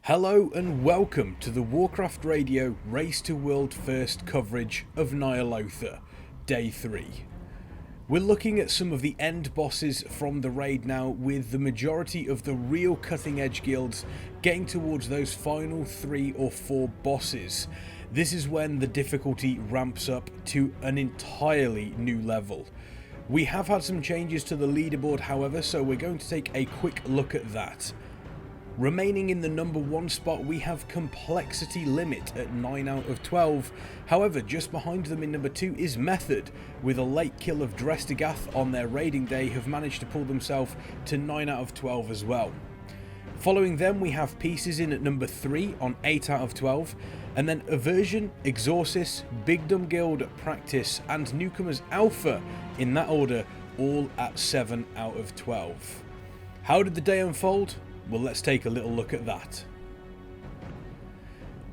Hello and welcome to the Warcraft Radio Race to World First coverage of Ny'alotha, Day 3. We're looking at some of the end bosses from the raid now, with the majority of the real cutting edge guilds getting towards those final 3 or 4 bosses. This is when the difficulty ramps up to an entirely new level. We have had some changes to the leaderboard however, so we're going to take a quick look at that. Remaining in the number 1 spot, we have Complexity Limit at 9 out of 12. However, just behind them in number 2 is Method, with a late kill of Drestigath on their raiding day, have managed to pull themselves to 9 out of 12 as well. Following them, we have Pieces in at number 3 on 8 out of 12, and then Aversion, Exorcist, Big Dumb Guild, Practice, and Newcomers Alpha, in that order, all at 7 out of 12. How did the day unfold? Well, let's take a little look at that.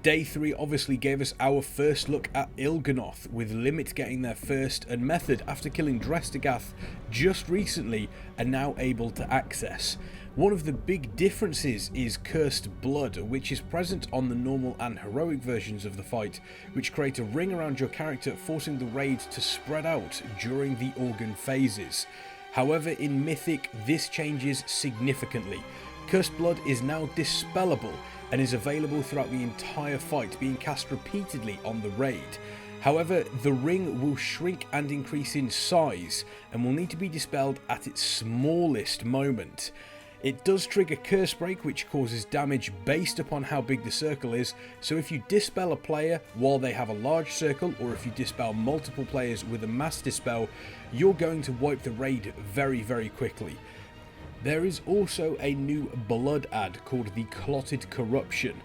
Day 3 obviously gave us our first look at Il'gynoth, with Limit getting their first, and Method, after killing Drestigath just recently, are now able to access. One of the big differences is Cursed Blood, which is present on the normal and heroic versions of the fight, which create a ring around your character, forcing the raid to spread out during the organ phases. However, in Mythic, this changes significantly. Cursed Blood is now dispellable and is available throughout the entire fight, being cast repeatedly on the raid. However, the ring will shrink and increase in size and will need to be dispelled at its smallest moment. It does trigger Curse Break, which causes damage based upon how big the circle is, so if you dispel a player while they have a large circle, or if you dispel multiple players with a mass dispel, you're going to wipe the raid very quickly. There is also a new blood ad called the Clotted Corruption.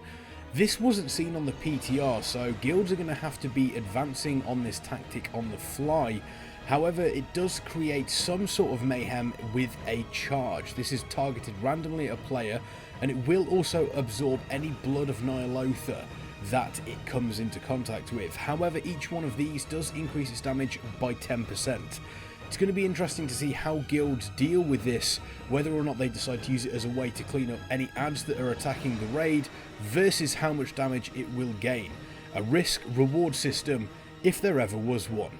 This wasn't seen on the PTR, so guilds are going to have to be advancing on this tactic on the fly. However, it does create some sort of mayhem with a charge. This is targeted randomly at a player, and it will also absorb any blood of Ny'alotha that it comes into contact with. However, each one of these does increase its damage by 10%. It's going to be interesting to see how guilds deal with this, whether or not they decide to use it as a way to clean up any ads that are attacking the raid, versus how much damage it will gain. A risk-reward system, if there ever was one.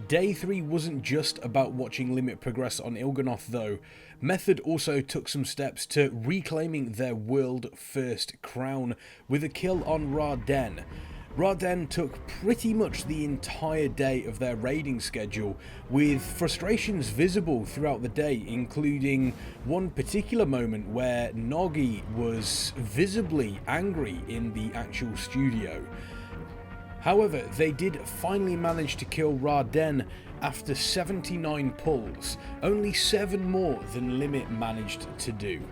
Day 3 wasn't just about watching Limit progress on Il'gynoth though. Method also took some steps to reclaiming their world first crown with a kill on Ra-Den. Ra-Den took pretty much the entire day of their raiding schedule, with frustrations visible throughout the day, including one particular moment where Noggy was visibly angry in the actual studio. However, they did finally manage to kill Ra-Den after 79 pulls, only 7 more than Limit managed to do.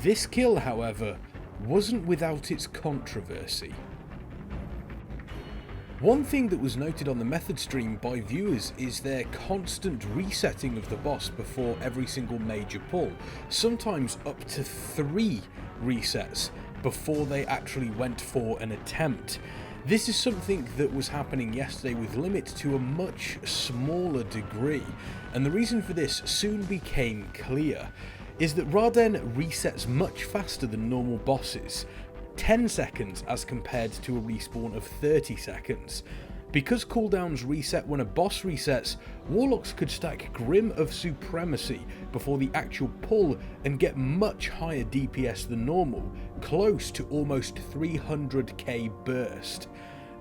This kill, however, wasn't without its controversy. One thing that was noted on the Method stream by viewers is their constant resetting of the boss before every single major pull, sometimes up to 3 resets before they actually went for an attempt. This is something that was happening yesterday with Limit to a much smaller degree, and the reason for this soon became clear, is that Ra-Den resets much faster than normal bosses. 10 seconds as compared to a respawn of 30 seconds. Because cooldowns reset when a boss resets, Warlocks could stack Grim of Supremacy before the actual pull and get much higher DPS than normal, close to almost 300k burst.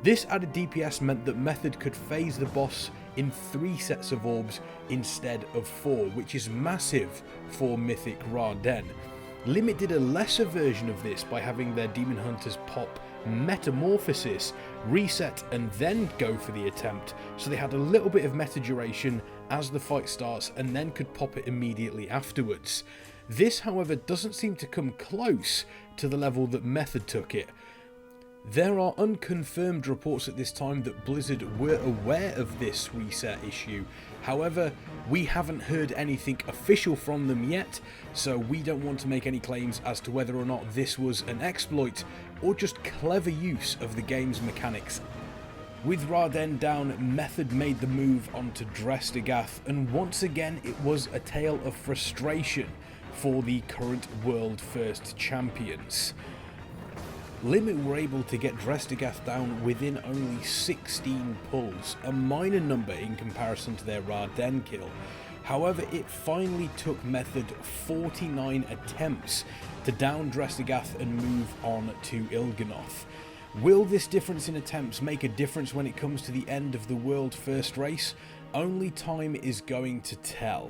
This added DPS meant that Method could phase the boss in 3 sets of orbs instead of 4, which is massive for Mythic Ra-Den. Limit did a lesser version of this by having their Demon Hunters pop Metamorphosis, reset and then go for the attempt, so they had a little bit of meta duration as the fight starts and then could pop it immediately afterwards. This, however, doesn't seem to come close to the level that Method took it. There are unconfirmed reports at this time that Blizzard were aware of this reset issue. However, we haven't heard anything official from them yet, so we don't want to make any claims as to whether or not this was an exploit or just clever use of the game's mechanics. With Ra-Den down, Method made the move onto Drestigath, and once again it was a tale of frustration. for the current world first champions. Limit were able to get Drestagath down within only 16 pulls, a minor number in comparison to their Rarden kill. However, it finally took Method 49 attempts to down Drestagath and move on to Il'gynoth. Will this difference in attempts make a difference when it comes to the end of the world first race? Only time is going to tell.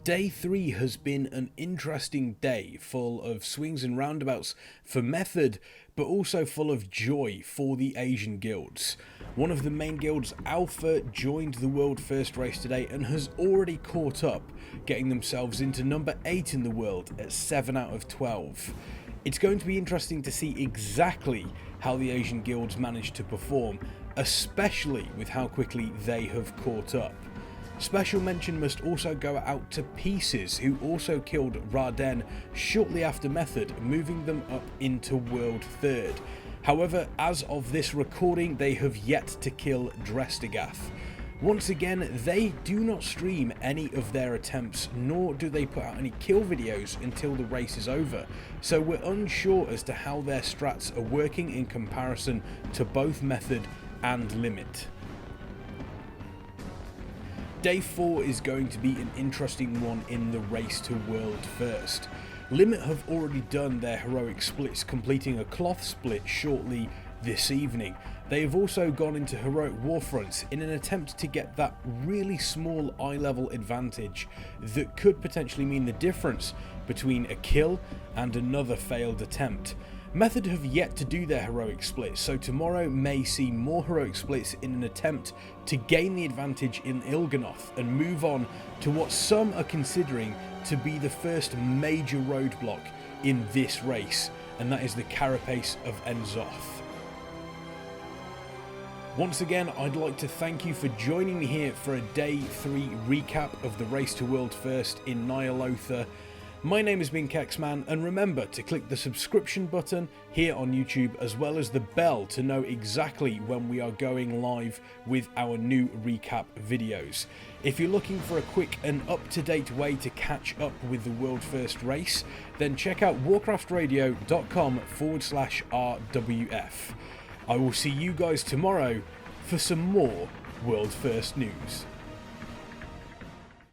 Day 3 has been an interesting day, full of swings and roundabouts for Method, but also full of joy for the Asian guilds. One of the main guilds, Alpha, joined the world first race today and has already caught up, getting themselves into number 8 in the world at 7 out of 12. It's going to be interesting to see exactly how the Asian guilds manage to perform, especially with how quickly they have caught up. Special mention must also go out to Pieces, who also killed Rarden shortly after Method, moving them up into World 3rd. However, as of this recording, they have yet to kill Drestagath. Once again, they do not stream any of their attempts, nor do they put out any kill videos until the race is over, so we're unsure as to how their strats are working in comparison to both Method and Limit. Day 4 is going to be an interesting one in the race to world first. Limit have already done their heroic splits, completing a cloth split shortly this evening. They have also gone into heroic warfronts in an attempt to get that really small eye level advantage that could potentially mean the difference between a kill and another failed attempt. Method have yet to do their heroic splits, so tomorrow may see more heroic splits in an attempt to gain the advantage in Il'gynoth and move on to what some are considering to be the first major roadblock in this race, and that is the carapace of N'Zoth. Once again, I'd like to thank you for joining me here for a Day 3 recap of the race to world first in Ny'alotha. My name has been Kexman, and remember to click the subscription button here on YouTube as well as the bell to know exactly when we are going live with our new recap videos. If you're looking for a quick and up-to-date way to catch up with the world first race, then check out warcraftradio.com/RWF. I will see you guys tomorrow for some more world first news.